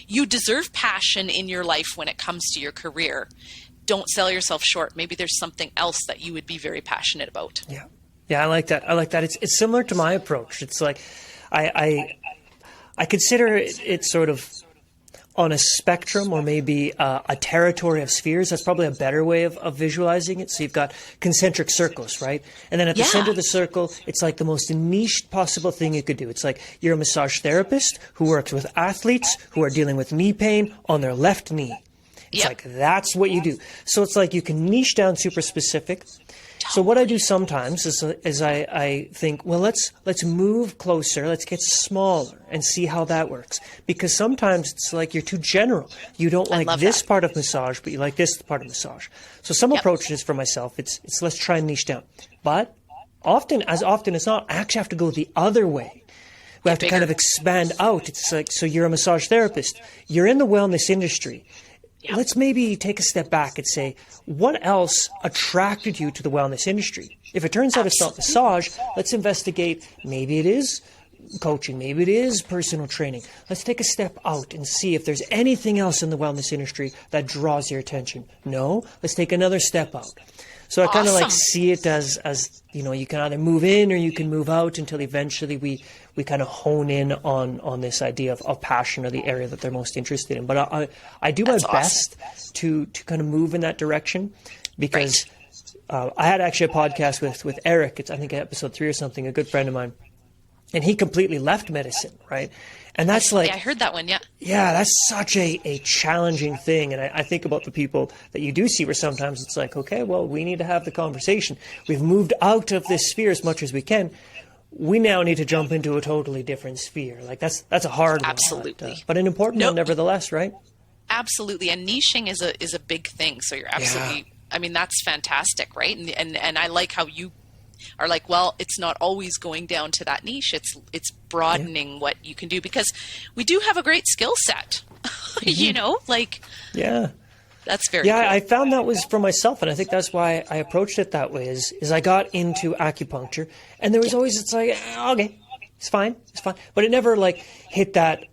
you deserve passion in your life when it comes to your career. Don't sell yourself short. Maybe there's something else that you would be very passionate about. Yeah. Yeah, I like that. It's similar to my approach. It's like I consider it sort of on a spectrum or maybe a territory of spheres. That's probably a better way of visualizing it. So you've got concentric circles, right? And then at the center of the circle, it's like the most niche possible thing you could do. It's like you're a massage therapist who works with athletes who are dealing with knee pain on their left knee. It's like that's what you do. So it's like you can niche down super specific. So what I do sometimes is I think, well, let's move closer, let's get smaller and see how that works. Because sometimes it's like you're too general. You don't like this part of massage, but you like this part of massage. So some approaches for myself, it's let's try and niche down. But often as not, I actually have to go the other way. We have to kind of expand out. It's like, so you're a massage therapist. You're in the wellness industry. let's maybe take a step back and say, what else attracted you to the wellness industry? If it turns out it's not massage, let's investigate. Maybe it is coaching. Maybe it is personal training. Let's take a step out and see if there's anything else in the wellness industry that draws your attention. No, let's take another step out. So I kind of like see it as you can either move in or you can move out until eventually we kind of hone in on this idea of passion or the area that they're most interested in. But I do my best to kind of move in that direction, because I had actually a podcast with Eric. It's I think episode 3 or something, a good friend of mine. And he completely left medicine, right? And that's like... I heard that one, yeah. Yeah, that's such a challenging thing. And I think about the people that you do see where sometimes it's like, okay, well, we need to have the conversation. We've moved out of this sphere as much as we can. We now need to jump into a totally different sphere. Like that's a hard one. Absolutely. But an important one nevertheless, right? Absolutely. And niching is a big thing. So you're absolutely... Yeah. I mean, that's fantastic, right? And I like how you are like, well, it's not always going down to that niche. It's broadening what you can do, because we do have a great skill set, that's very cool. I found that was for myself. And I think that's why I approached it that way is I got into acupuncture, and there was always, it's like, okay, it's fine. But it never like hit that,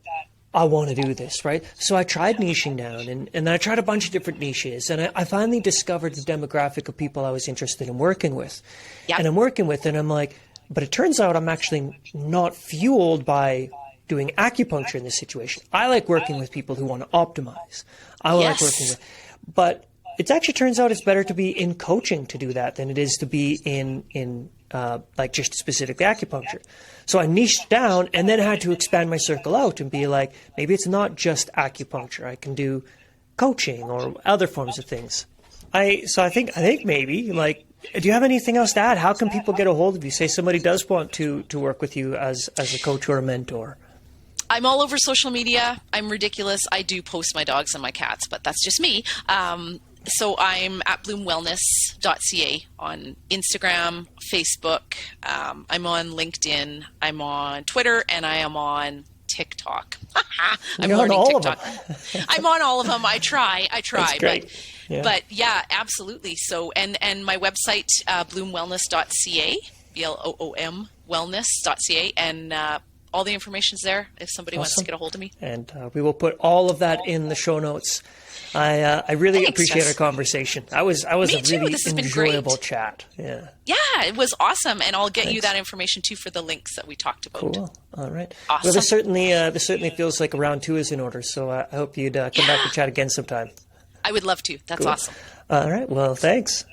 I want to do this, right? So I tried niching down, and then I tried a bunch of different niches, and I finally discovered the demographic of people I was interested in working with. Yep. And I'm working with, and I'm like, but it turns out I'm actually not fueled by doing acupuncture in this situation. I like working with people who want to optimize. I like working with, but it actually turns out it's better to be in coaching to do that than it is to be in like just specifically acupuncture. So I niched down and then had to expand my circle out and be like, maybe it's not just acupuncture. I can do coaching or other forms of things. I think maybe, like, do you have anything else to add? How can people get a hold of you? Say somebody does want to work with you as a coach or a mentor. I'm all over social media. I'm ridiculous. I do post my dogs and my cats, but that's just me. So I'm at bloomwellness.ca on Instagram, Facebook. I'm on LinkedIn. I'm on Twitter, and I am on TikTok. I'm learning TikTok. I'm on all of them. I try. That's great. But yeah, absolutely. So and my website, bloomwellness.ca, BLOOM wellness.ca, and all the information's there if somebody wants to get a hold of me. And we will put all of that in the show notes. I really appreciate our conversation. I was a really enjoyable chat. Yeah. Yeah, it was awesome, and I'll get you that information too for the links that we talked about. Cool. All right. Awesome. Well, this certainly feels like a round 2 is in order. So I hope you'd come back and chat again sometime. I would love to. That's awesome. All right. Well, thanks.